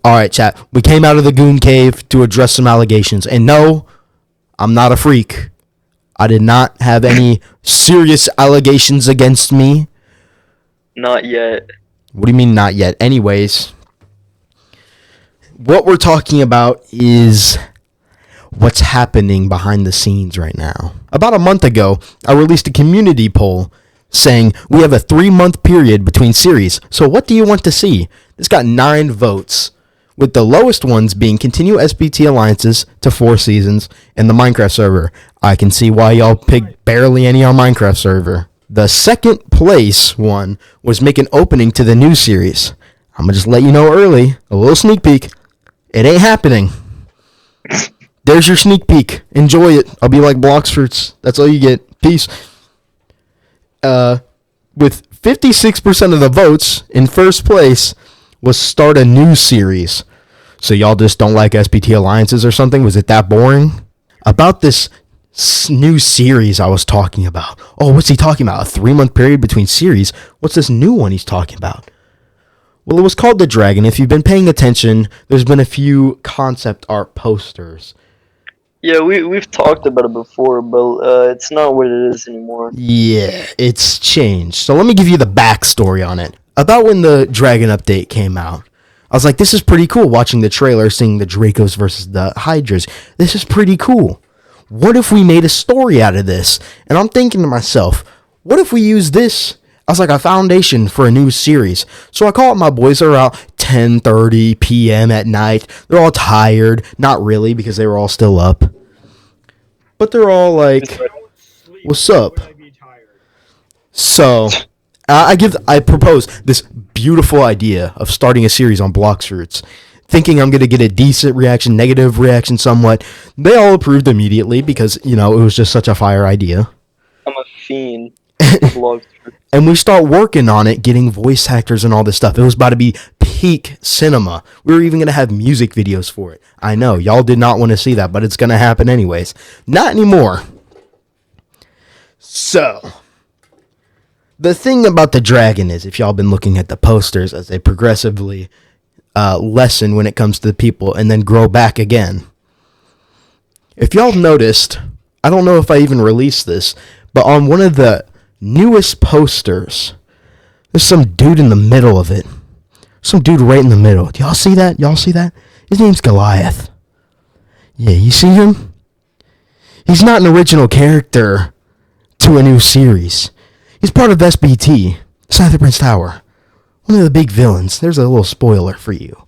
All right, chat. We came out of the goon cave to address some allegations. And no, I'm not a freak. I did not have any serious allegations against me. Not yet. What do you mean not yet? Anyways, what we're talking about is what's happening behind the scenes right now. About a month ago, I released a community poll saying we have a 3-month period between series. So what do you want to see? This got 9 votes, with the lowest ones being continue SBT alliances to 4 seasons and the Minecraft server. I can see why y'all picked barely any on Minecraft server. The second place one was make an opening to the new series. I'm going to just let you know early, a little sneak peek. It ain't happening. There's your sneak peek. Enjoy it. I'll be like Bloxfruits. That's all you get. Peace. With 56% of the votes, in first place was start a new series. So y'all just don't like SBT alliances or something? Was it that boring? About this new series I was talking about. Oh, what's he talking about? A 3-month period between series? What's this new one he's talking about? Well, it was called The Dragon. If you've been paying attention, there's been a few concept art posters. Yeah, we've talked about it before, but it's not what it is anymore. Yeah, it's changed. So let me give you the backstory on it. About when the Dragon update came out, I was like, this is pretty cool watching the trailer, seeing the Dracos versus the Hydras. This is pretty cool. What if we made a story out of this? And I'm thinking to myself, what if we use this as like a foundation for a new series? So I call up my boys. They're out 10:30 p.m. at night. They're all tired. Not really, because they were all still up. But they're all like, what's up? So I propose this beautiful idea of starting a series on Bloxfruits, thinking I'm going to get a decent reaction, negative reaction somewhat. They all approved immediately because, it was just such a fire idea. I'm a fiend for Bloxfruits. And we start working on it, getting voice actors and all this stuff. It was about to be peak cinema. We were even going to have music videos for it. I know, y'all did not want to see that, but it's going to happen anyways. Not anymore. So, the thing about the Dragon is, if y'all been looking at the posters as they progressively lessen when it comes to the people and then grow back again. If y'all noticed, I don't know if I even released this, but on one of the newest posters, there's some dude in the middle of it. Some dude right in the middle. Do y'all see that? Y'all see that? His name's Goliath. Yeah, you see him? He's not an original character to a new series. He's part of SBT, Scyther Prince Tower. One of the big villains. There's a little spoiler for you.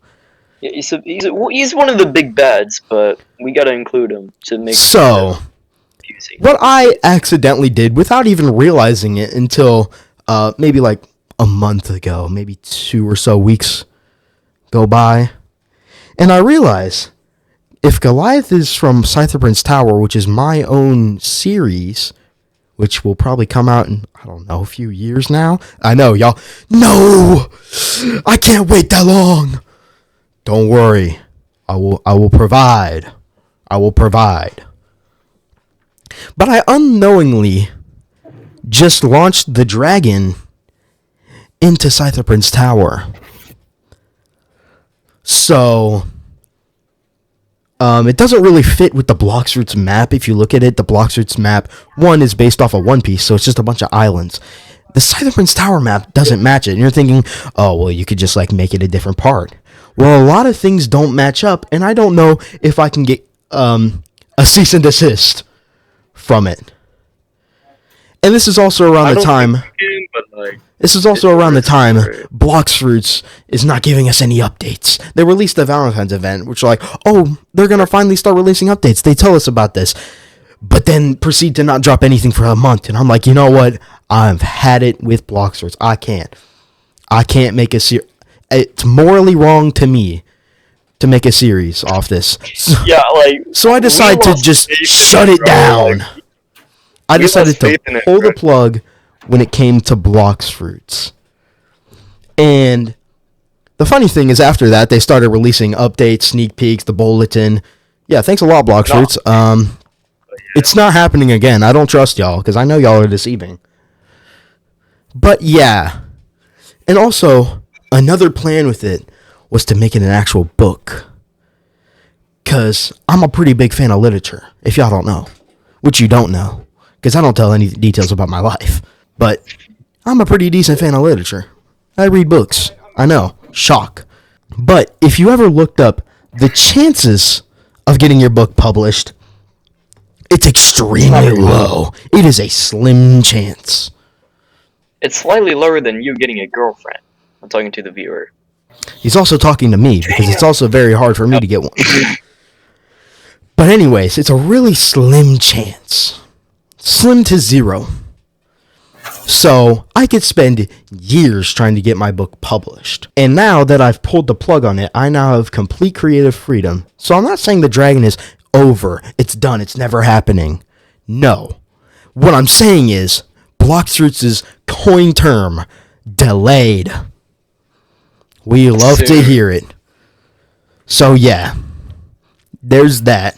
Yeah, he's one of the big bads, but we gotta include him to make so confusing. What I accidentally did without even realizing it until maybe like a month ago, maybe 2 or so weeks go by, and I realize if Goliath is from Scyther Prince Tower, which is my own series, which will probably come out in, I don't know, a few years now. I know, y'all. No! I can't wait that long! Don't worry. I will provide. I will provide. But I unknowingly just launched the Dragon into Scyther Prince Tower. So it doesn't really fit with the Bloxfruits map. If you look at it, the Bloxfruits map, one is based off of One Piece, so it's just a bunch of islands. The Scyther Prince Tower map doesn't match it. And you're thinking, oh, well, you could just like make it a different part. Well, a lot of things don't match up, and I don't know if I can get a cease and desist from it. And this is also around the time. This is also around the time Bloxfruits is not giving us any updates. They released the Valentine's event, which are like, oh, they're going to finally start releasing updates. They tell us about this. But then proceed to not drop anything for a month. And I'm like, you know what? I've had it with Bloxfruits. I can't make a series. It's morally wrong to me to make a series off this. So I decided to just shut it down. I decided to pull the plug when it came to Bloxfruits. And the funny thing is, after that, they started releasing updates, sneak peeks, the bulletin. Yeah, thanks a lot, Bloxfruits. It's not happening again. I don't trust y'all, because I know y'all are deceiving. But yeah. And also, another plan with it was to make it an actual book. Because I'm a pretty big fan of literature, if y'all don't know. Which you don't know, because I don't tell any details about my life. But I'm a pretty decent fan of literature. I read books. I know. Shock. But if you ever looked up the chances of getting your book published, it's extremely low. It is a slim chance. It's slightly lower than you getting a girlfriend. I'm talking to the viewer. He's also talking to me, because it's also very hard for me to get one. But anyways, it's a really slim chance. Slim to zero. So I could spend years trying to get my book published. And now that I've pulled the plug on it, I now have complete creative freedom. So I'm not saying the dragon is over. It's done. It's never happening. No. What I'm saying is Bloxroots' coin term, delayed. We love to hear it. So yeah, there's that.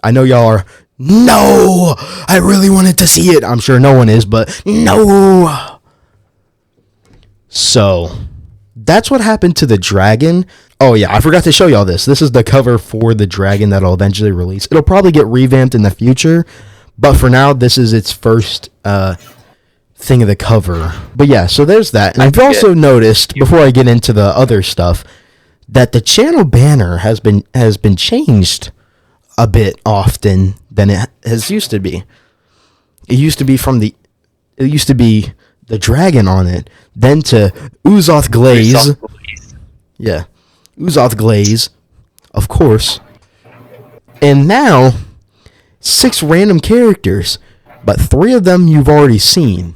I know y'all are, no, I really wanted to see it. I'm sure no one is, but no. So that's what happened to the dragon. Oh yeah, I forgot to show y'all this. This is the cover for the dragon that'll eventually release. It'll probably get revamped in the future, but for now, this is its first thing of the cover. But yeah, so there's that. And I've also noticed, before I get into the other stuff, that the channel banner has been changed a bit often than it has used to be. It used to be the dragon on it, then to Uzoth Glaze. Yeah. Uzoth Glaze, of course. And now 6 random characters, but 3 of them you've already seen.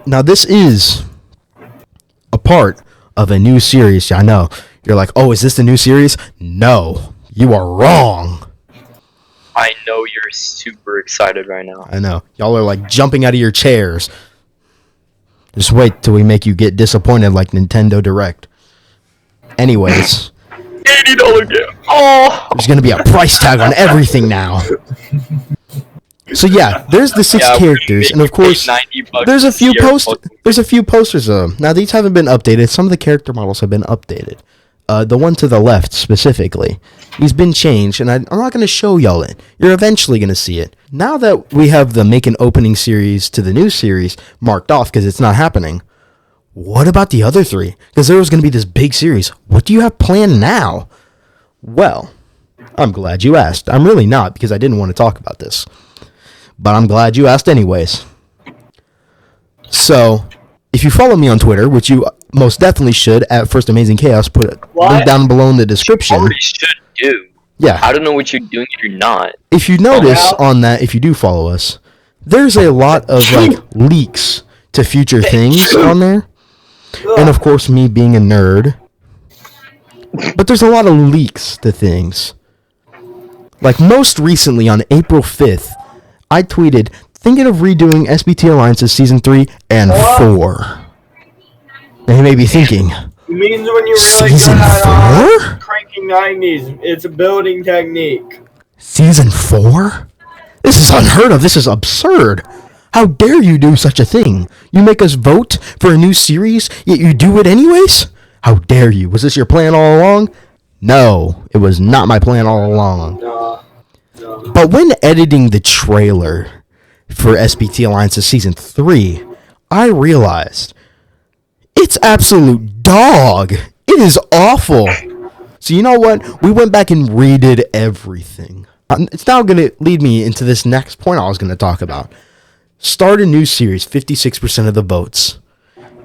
Now this is a part of a new series. I know. You're like, oh, is this the new series? No, you are wrong. I know you're super excited right now. I know. Y'all are like jumping out of your chairs. Just wait till we make you get disappointed like Nintendo Direct. Anyways. $80 gift. Oh! There's going to be a price tag on everything now. So yeah, there's the 6 characters, and of course, there's a few posters of them. Now these haven't been updated. Some of the character models have been updated. The one to the left specifically, he's been changed, and I'm not going to show y'all it. You're eventually going to see it. Now that we have the make an opening series to the new series marked off because it's not happening, what about the other 3? Because there was going to be this big series. What do you have planned now? Well, I'm glad you asked. I'm really not, because I didn't want to talk about this. But I'm glad you asked anyways. So, if you follow me on Twitter, which you most definitely should, at First Amazing Chaos, put a link down below in the description. You already should do. Yeah. I don't know what you're doing if you're not. If you notice on that, if you do follow us, there's a lot of like leaks to future things on there. And of course, me being a nerd. But there's a lot of leaks to things. Like most recently on April 5th, I tweeted, thinking of redoing SBT Alliances Season 3 and 4. And you may be thinking, It means when you're really Season good at 4? cranking 90s, it's a building technique. Season 4? This is unheard of. This is absurd. How dare you do such a thing? You make us vote for a new series, yet you do it anyways? How dare you? Was this your plan all along? No, it was not my plan all along. No. But when editing the trailer for SBT Alliances Season 3, I realized it's absolute dog. It is awful. So you know what? We went back and redid everything. It's now going to lead me into this next point I was going to talk about. Start a new series, 56% of the votes.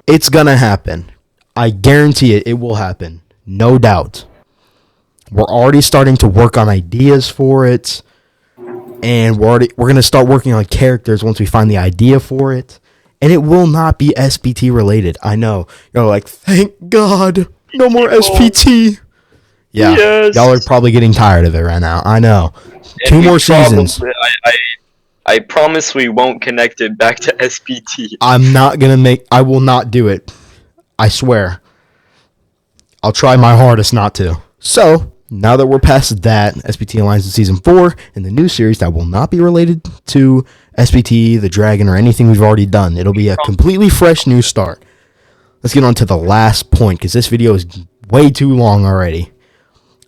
It's going to happen. I guarantee it will happen. No doubt. We're already starting to work on ideas for it. And we're going to start working on characters once we find the idea for it. And it will not be SPT related. I know. You're like, thank God. No more SPT. Yeah. Yes. Y'all are probably getting tired of it right now. I know. 2 more seasons. I promise we won't connect it back to SPT. I will not do it. I swear. I'll try my hardest not to. So, now that we're past that, SPT Alliance Season 4, and the new series that will not be related to SPT, the Dragon, or anything we've already done. It'll be a completely fresh new start. let's get on to the last point, because this video is way too long already.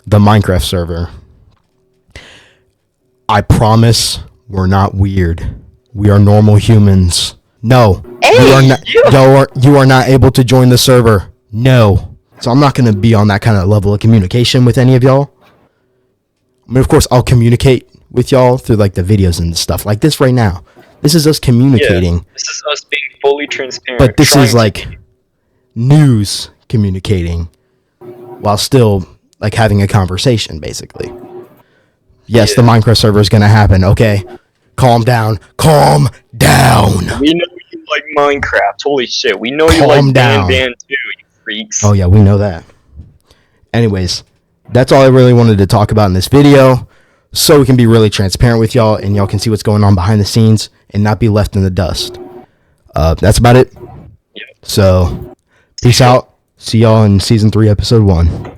The Minecraft server. I promise we're not weird. We are normal humans. No. Hey, You are not able to join the server. No. So I'm not going to be on that kind of level of communication with any of y'all. I mean, of course, I'll communicate with y'all through like the videos and stuff like this right now. This is us communicating. Yeah, this is us being fully transparent. But this trying is to like be- news communicating while still like having a conversation, basically. Yes, Yeah. the Minecraft server is going to happen. Okay. Calm down. Calm down. We know you like Minecraft. Holy shit. We know you Calm like down. Ban too, you freaks. Oh, yeah, we know that. Anyways, that's all I really wanted to talk about in this video, so we can be really transparent with y'all and y'all can see what's going on behind the scenes and not be left in the dust. That's about it. Yeah. So, peace out. See y'all in season 3, episode 1.